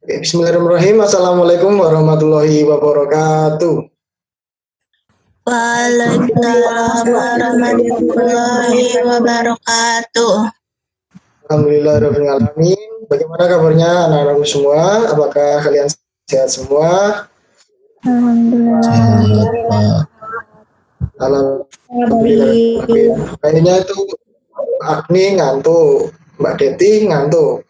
Oke, bismillahirrahmanirrahim. Assalamualaikum warahmatullahi wabarakatuh. Waalaikumsalam warahmatullahi wabarakatuh. Alhamdulillahirabbil alamin. Bagaimana kabarnya anak-anakku semua? Apakah kalian sehat semua? Alhamdulillah. Alhamdulillah. Kayaknya itu Agni ngantuk, Mbak Deti ngantuk.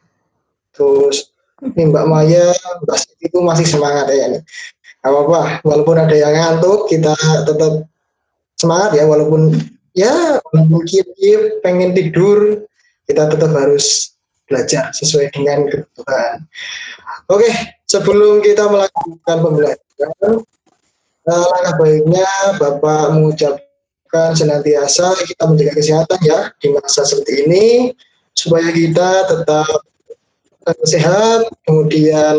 Terus ini Mbak Maya, Mbak Siti itu masih semangat ya. Gak apa-apa, walaupun ada yang ngantuk, kita tetap semangat ya, walaupun kiep pengen tidur, kita tetap harus belajar sesuai dengan kebutuhan. Oke, sebelum kita melakukan pembelajaran, langkah baiknya Bapak mengucapkan senantiasa kita menjaga kesehatan ya di masa seperti ini, supaya kita tetap sehat, kemudian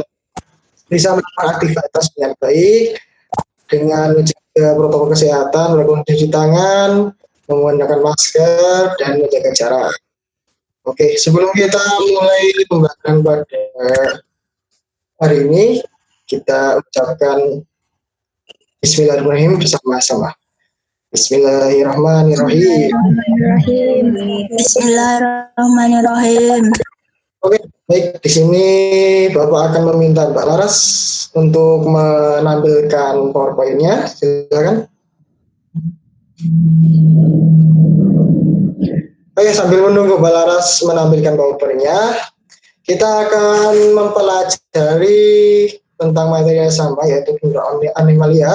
bisa melakukan aktivitas dengan baik, dengan menjaga protokol kesehatan, melakukan cuci tangan, menggunakan masker, dan menjaga jarak. Oke, sebelum kita mulai pembahasan pada hari ini, kita ucapkan Bismillahirrahmanirrahim bersama-sama. Bismillahirrahmanirrahim. Bismillahirrahmanirrahim. Oke, baik. Di sini Bapak akan meminta Mbak Laras untuk menampilkan PowerPoint-nya. Silakan. Oke, sambil menunggu Mbak Laras menampilkan PowerPoint-nya, kita akan mempelajari tentang materi yang sama, yaitu kingdom animalia,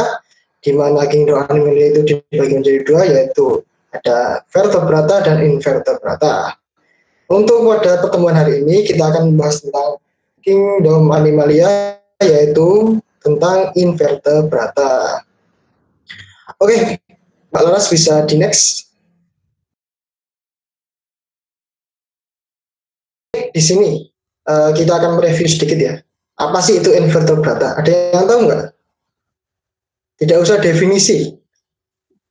di mana kingdom animalia itu dibagi menjadi dua, yaitu ada vertebrata dan invertebrata. Untuk pada pertemuan hari ini, kita akan membahas tentang kingdom animalia, yaitu tentang invertebrata. Oke, Mbak Laras bisa di next. Di sini kita akan mereview sedikit ya. Apa sih itu invertebrata? Ada yang tahu nggak? Tidak usah definisi.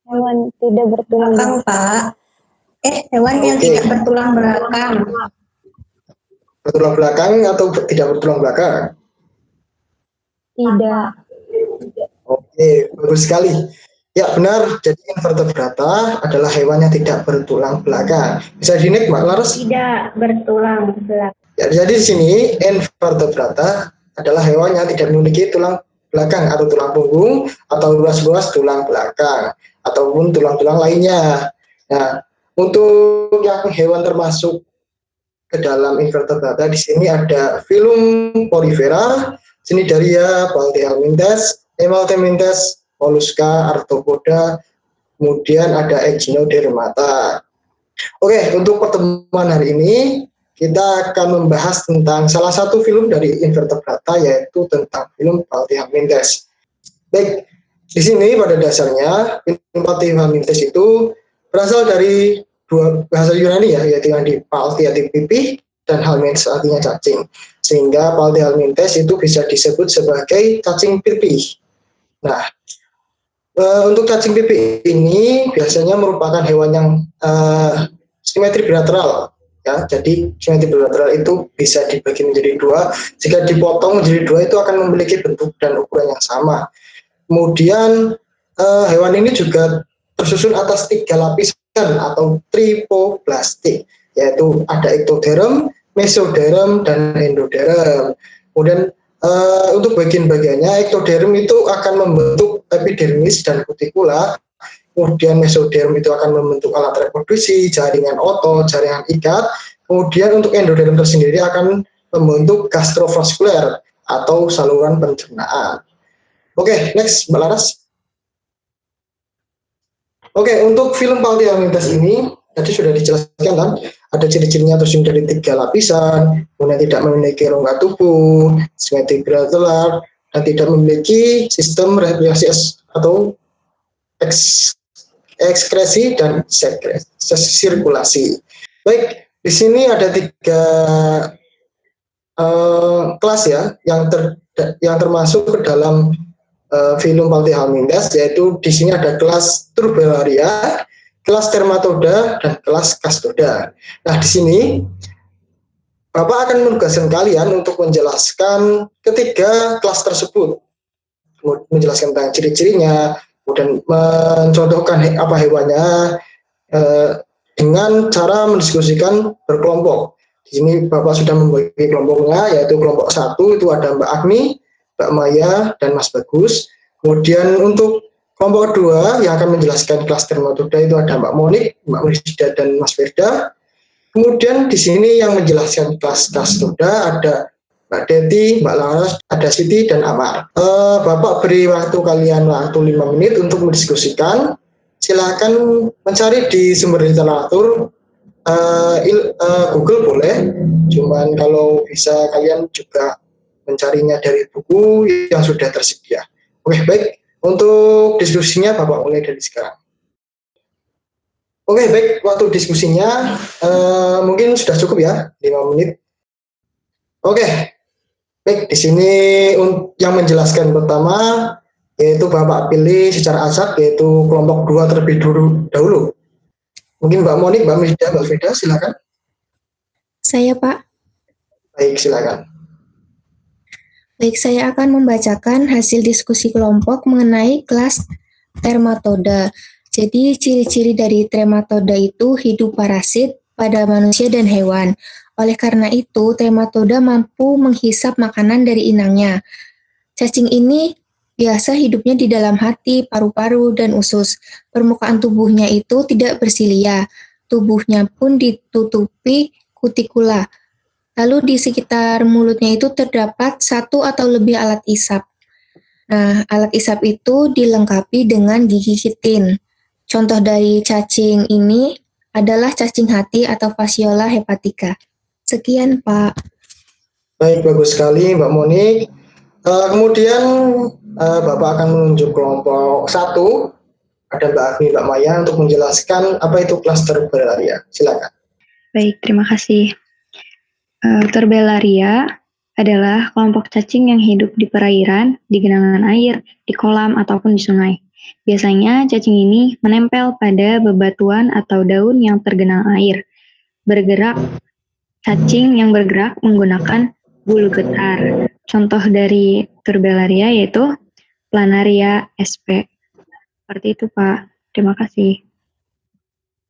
Hewan tidak bertulang belakang, Pak. Hewan yang tidak bertulang belakang. Bertulang belakang atau tidak bertulang belakang? Tidak. Oke, bagus sekali. Ya benar, jadi invertebrata adalah hewan yang tidak bertulang belakang. Bisa di-next, Mbak Laras? Tidak bertulang belakang. Ya, jadi di sini invertebrata adalah hewan yang tidak memiliki tulang belakang atau tulang punggung atau ruas-ruas tulang belakang ataupun tulang-tulang lainnya. Nah, untuk yang hewan termasuk ke dalam invertebrata di sini ada filum Porifera, Cnidaria, Platyhelminthes, Emaltheminthes, Mollusca, Arthropoda, kemudian ada Echinodermata. Oke, untuk pertemuan hari ini kita akan membahas tentang salah satu filum dari invertebrata, yaitu tentang filum Platyhelminthes. Baik, di sini pada dasarnya filum Platyhelminthes itu berasal dari dua bahasa Yunani ya, yaitu yang di palti artinya pipih dan helminths artinya cacing. Sehingga Platyhelminthes itu bisa disebut sebagai cacing pipih. Nah, untuk cacing pipih ini biasanya merupakan hewan yang simetri bilateral. Ya, jadi simetri bilateral itu bisa dibagi menjadi dua. Jika dipotong menjadi dua itu akan memiliki bentuk dan ukuran yang sama. Kemudian hewan ini juga tersusun atas 3 lapisan atau tripoblastik, yaitu ada ektoderm, mesoderm, dan endoderm. Kemudian untuk bagian-bagiannya, ektoderm itu akan membentuk epidermis dan kutikula, kemudian mesoderm itu akan membentuk alat reproduksi, jaringan otot, jaringan ikat, kemudian untuk endoderm tersendiri akan membentuk gastrovaskuler atau saluran pencernaan. Oke, next, Mbak Laras. Oke, untuk film Platyhelminthes ini tadi sudah dijelaskan kan, ada ciri-cirinya tersusun dari 3 lapisan, kemudian tidak memiliki rongga tubuh, simetri bilateral, dan tidak memiliki sistem respirasi atau ekskresi dan sirkulasi. Baik, di sini ada 3 kelas ya yang termasuk ke dalam filum Platyhelminthes, yaitu di sini ada kelas Turbellaria, kelas Dermatoda, dan kelas Castoda. Nah, di sini Bapak akan menugaskan kalian untuk menjelaskan ketiga kelas tersebut, menjelaskan tentang ciri-cirinya, kemudian mencontohkan apa hewannya, dengan cara mendiskusikan berkelompok. Di sini Bapak sudah membagi kelompoknya, yaitu kelompok 1 itu ada Mbak Agni, Mbak Maya, dan Mas Bagus. Kemudian untuk kelompok 2 yang akan menjelaskan kelas dermatoda itu ada Mbak Monik, Mbak Wisda, dan Mas Firda. Kemudian di sini yang menjelaskan kelas dermatoda ada Mbak Deti, Mbak Laras, ada Siti, dan Amar. Bapak beri waktu kalian waktu 5 menit untuk mendiskusikan. Silakan mencari di sumber literatur, Google boleh, cuman kalau bisa kalian juga mencarinya dari buku yang sudah tersedia. Oke, baik. Untuk diskusinya Bapak mulai dari sekarang. Oke, baik. Waktu diskusinya mungkin sudah cukup ya, 5 menit. Oke, baik. Di sini yang menjelaskan pertama yaitu Bapak pilih secara acak, yaitu kelompok 2 terlebih dahulu. Mungkin Mbak Monik, Mbak Milda, Mbak Firda, silakan. Saya, Pak. Baik, silakan. Baik, saya akan membacakan hasil diskusi kelompok mengenai kelas Trematoda. Jadi, ciri-ciri dari Trematoda itu hidup parasit pada manusia dan hewan. Oleh karena itu, Trematoda mampu menghisap makanan dari inangnya. Cacing ini biasa hidupnya di dalam hati, paru-paru, dan usus. Permukaan tubuhnya itu tidak bersilia. Tubuhnya pun ditutupi kutikula. Lalu di sekitar mulutnya itu terdapat 1 atau lebih alat isap. Nah, alat isap itu dilengkapi dengan gigi kitin. Contoh dari cacing ini adalah cacing hati atau Fasciola hepatica. Sekian, Pak. Baik, bagus sekali Mbak Monik. Kemudian Bapak akan menunjuk kelompok 1, ada Mbak Agni, Mbak Maya, untuk menjelaskan apa itu klaster Bellaria. Silakan. Baik, terima kasih. Terbellaria adalah kelompok cacing yang hidup di perairan, di genangan air, di kolam, ataupun di sungai. Biasanya cacing ini menempel pada bebatuan atau daun yang tergenang air. Cacing yang bergerak menggunakan bulu getar. Contoh dari Terbellaria yaitu Planaria sp. Seperti itu, Pak. Terima kasih.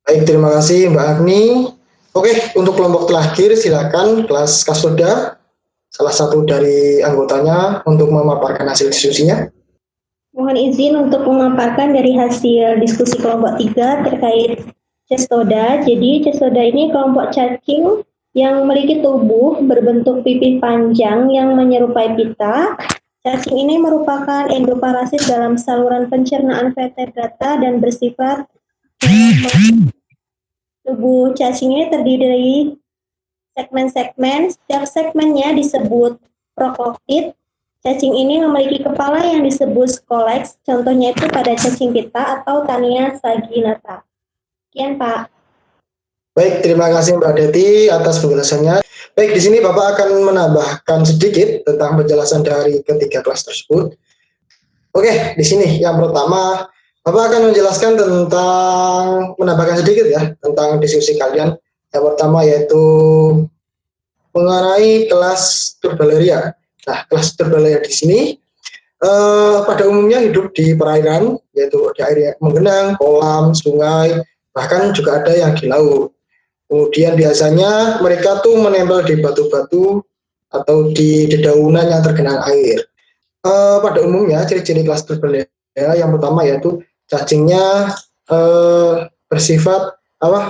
Baik, terima kasih Mbak Agni. Oke, untuk kelompok terakhir silakan kelas Kasoda, salah satu dari anggotanya, untuk memaparkan hasil diskusinya. Mohon izin untuk memaparkan dari hasil diskusi kelompok 3 terkait Cestoda. Jadi Cestoda ini kelompok cacing yang memiliki tubuh berbentuk pipi panjang yang menyerupai pita. Cacing ini merupakan endoparasit dalam saluran pencernaan vertebrata dan bersifat tubuh cacing ini terdiri dari segmen-segmen. Setiap segmennya disebut prokoktid. Cacing ini memiliki kepala yang disebut scolex. Contohnya itu pada cacing pita atau Tania saginata. Sekian, Pak. Baik, terima kasih Mbak Deti atas penjelasannya. Baik, di sini Bapak akan menambahkan sedikit tentang penjelasan dari ketiga kelas tersebut. Oke, di sini yang pertama Bapak akan menjelaskan tentang, menambahkan sedikit ya tentang diskusi kalian. Yang pertama yaitu mengenai kelas Turbellaria. Nah, kelas Turbellaria di sini pada umumnya hidup di perairan, yaitu di air yang menggenang, kolam, sungai, bahkan juga ada yang di laut. Kemudian biasanya mereka tuh menempel di batu-batu atau di dedaunan yang tergenang air. Pada umumnya ciri-ciri kelas Turbellaria yang pertama yaitu cacingnya bersifat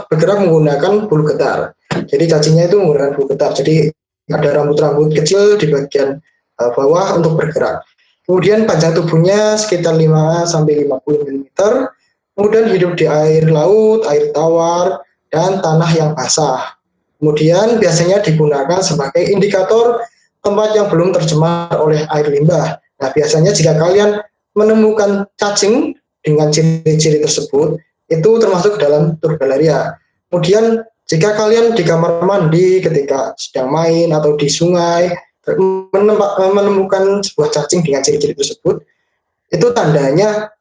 bergerak menggunakan bulu getar. Jadi cacingnya itu menggunakan bulu getar. Jadi ada rambut-rambut kecil di bagian bawah untuk bergerak. Kemudian panjang tubuhnya sekitar 5-50 mm. Kemudian hidup di air laut, air tawar, dan tanah yang basah. Kemudian biasanya digunakan sebagai indikator tempat yang belum tercemar oleh air limbah. Nah, biasanya jika kalian menemukan cacing dengan ciri-ciri tersebut, itu termasuk dalam Turbellaria. Kemudian jika kalian di kamar mandi ketika sedang main atau di sungai menemukan sebuah cacing dengan ciri-ciri tersebut, itu tandanya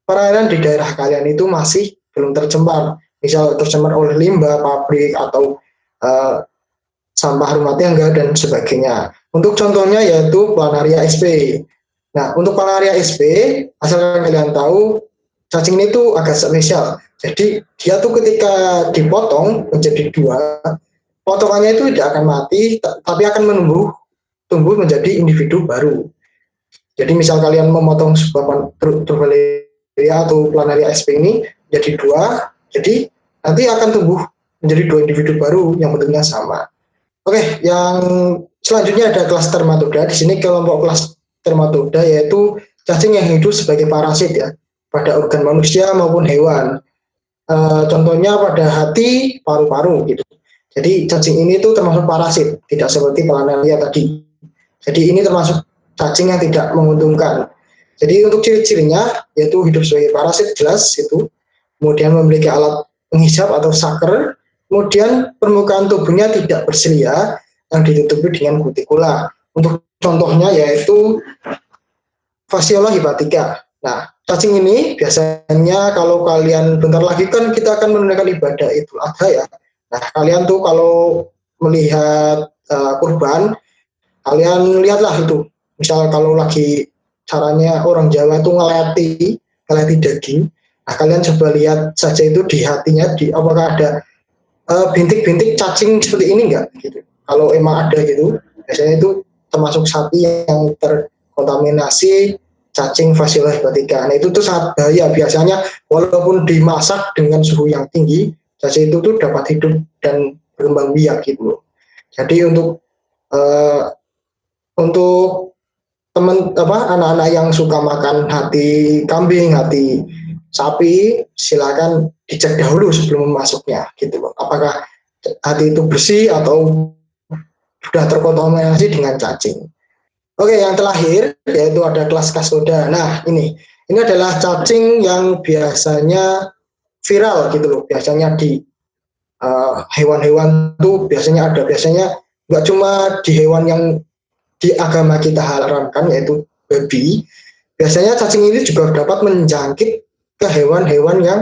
perairan di daerah kalian itu masih belum tercemar, misal tercemar oleh limbah pabrik atau eh, sampah rumah tangga dan sebagainya. Untuk contohnya yaitu planaria SP. Nah, untuk planaria SP, asalkan kalian tahu, cacing ini tuh agak spesial. Jadi dia tuh ketika dipotong menjadi 2, potongannya itu tidak akan mati, tapi akan tumbuh menjadi individu baru. Jadi misal kalian memotong sebuah Turbellaria atau planaria SP ini jadi 2, jadi nanti akan tumbuh menjadi 2 individu baru yang bentuknya sama. Oke, yang selanjutnya ada kelas Dermatoda. Di sini kelompok kelas Dermatoda yaitu cacing yang hidup sebagai parasit ya pada organ manusia maupun hewan. Contohnya pada hati, paru-paru gitu. Jadi cacing ini tuh termasuk parasit, tidak seperti planaria tadi. Jadi ini termasuk cacing yang tidak menguntungkan. Jadi untuk ciri-cirinya yaitu hidup sebagai parasit jelas itu, kemudian memiliki alat penghisap atau saker, kemudian permukaan tubuhnya tidak berselia yang ditutupi dengan kutikula. Untuk contohnya yaitu Fasciola hepatica. Nah, cacing ini biasanya kalau kalian bentar lagi kan kita akan menunaikan ibadah Idul Adha ya. Nah, kalian tuh kalau melihat kurban, kalian lihatlah itu. Misal kalau lagi caranya orang Jawa tuh ngeleti daging. Nah, kalian coba lihat saja itu di hatinya, apakah ada bintik-bintik cacing seperti ini enggak gitu. Kalau emang ada gitu, biasanya itu termasuk sapi yang terkontaminasi cacing Fasciola hepatica. Nah, itu tuh sangat bahaya. Biasanya walaupun dimasak dengan suhu yang tinggi, cacing itu tuh dapat hidup dan berkembang biak gitu. Jadi untuk anak-anak yang suka makan hati kambing, hati sapi, silakan dicek dahulu sebelum memasuknya gitu loh. Apakah hati itu bersih atau sudah terkontaminasi dengan cacing. Oke, yang terakhir yaitu ada kelas Castroda. Nah, ini adalah cacing yang biasanya viral gitu loh. Biasanya di hewan-hewan tuh biasanya nggak cuma di hewan yang di agama kita haramkan yaitu babi. Biasanya cacing ini juga dapat menjangkit ke hewan-hewan yang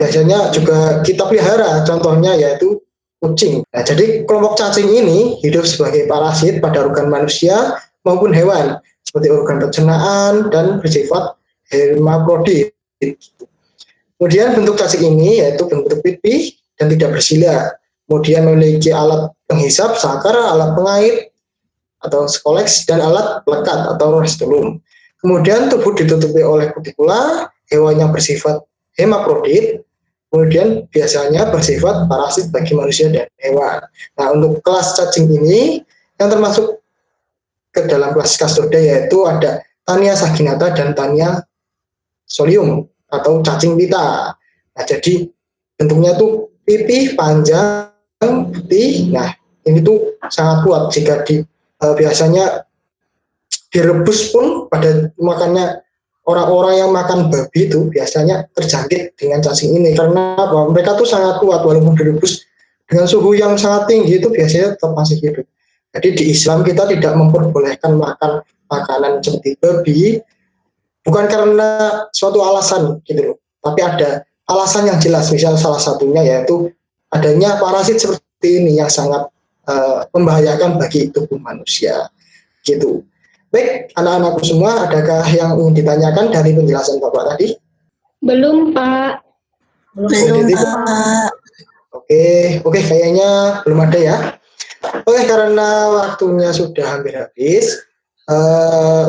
biasanya juga kita pelihara. Contohnya yaitu kucing. Nah, jadi kelompok cacing ini hidup sebagai parasit pada organ manusia maupun hewan, seperti organ pencernaan dan bersifat hermafrodit. Kemudian bentuk cacing ini yaitu bentuk pipih dan tidak bersila. Kemudian memiliki alat penghisap, saker, alat pengait atau skoleks, dan alat pelekat atau rostulum. Kemudian tubuh ditutupi oleh kutikula, hewan yang bersifat hermafrodit. Kemudian biasanya bersifat parasit bagi manusia dan hewan. Nah, untuk kelas cacing ini yang termasuk ke dalam kelas Castroda yaitu ada Tania saginata dan Tania solium atau cacing pita. Nah, jadi bentuknya tuh pipih panjang putih. Nah, ini tuh sangat kuat jika biasanya direbus pun pada makannya. Orang-orang yang makan babi itu biasanya terjangkit dengan cacing ini karena mereka tuh sangat kuat walaupun direbus dengan suhu yang sangat tinggi itu biasanya tetap masih hidup. Jadi di Islam kita tidak memperbolehkan makan makanan seperti babi bukan karena suatu alasan gitu loh, tapi ada alasan yang jelas. Misal salah satunya yaitu adanya parasit seperti ini yang sangat membahayakan bagi tubuh manusia gitu. Baik, anak-anakku semua, adakah yang ingin ditanyakan dari penjelasan Bapak tadi? Belum, Pak. Belum, Pak. Oke, kayaknya belum ada ya. Oke, karena waktunya sudah hampir habis,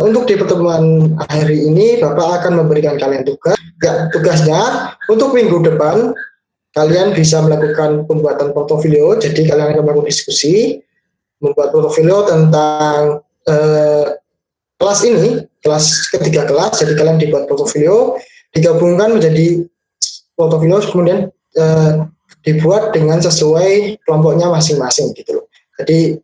untuk di pertemuan hari ini Bapak akan memberikan kalian tugas. Ya, tugasnya untuk minggu depan kalian bisa melakukan pembuatan portofolio. Jadi kalian akan melakukan diskusi, membuat portofolio tentang kelas ini, kelas ketiga kelas. Jadi kalian dibuat portofolio, digabungkan menjadi portofolio, kemudian dibuat dengan sesuai kelompoknya masing-masing gitu loh. Jadi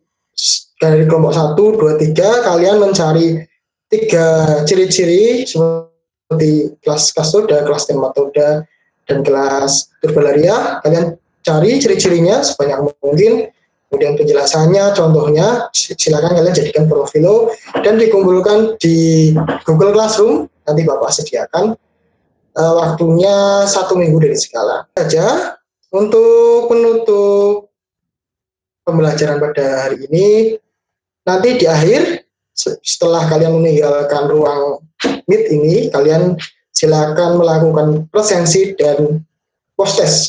dari kelompok 1, 2, 3 kalian mencari 3 ciri-ciri seperti kelas Castroda, kelas Dermatoda, dan kelas Turbellaria. Kalian cari ciri-cirinya sebanyak mungkin. Kemudian penjelasannya, contohnya, silakan kalian jadikan portofolio dan dikumpulkan di Google Classroom. Nanti Bapak sediakan waktunya 1 minggu dari sekarang. Saja untuk penutup pembelajaran pada hari ini. Nanti di akhir, setelah kalian meninggalkan ruang Meet ini, kalian silakan melakukan presensi dan post test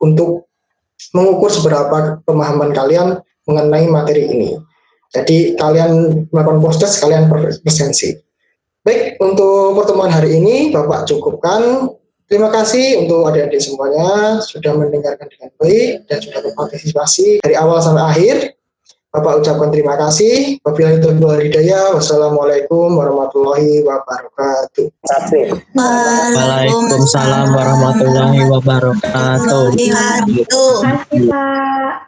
untuk mengukur seberapa pemahaman kalian mengenai materi ini. Jadi kalian melakukan post test, kalian presensi. Baik, untuk pertemuan hari ini Bapak cukupkan. Terima kasih untuk adik-adik semuanya sudah mendengarkan dengan baik dan sudah berpartisipasi dari awal sampai akhir. Bapak ucapkan terima kasih. Wabillahi taufiq wal hidayah. Wassalamualaikum warahmatullahi wabarakatuh. Waalaikumsalam warahmatullahi wabarakatuh. Terima kasih Pak.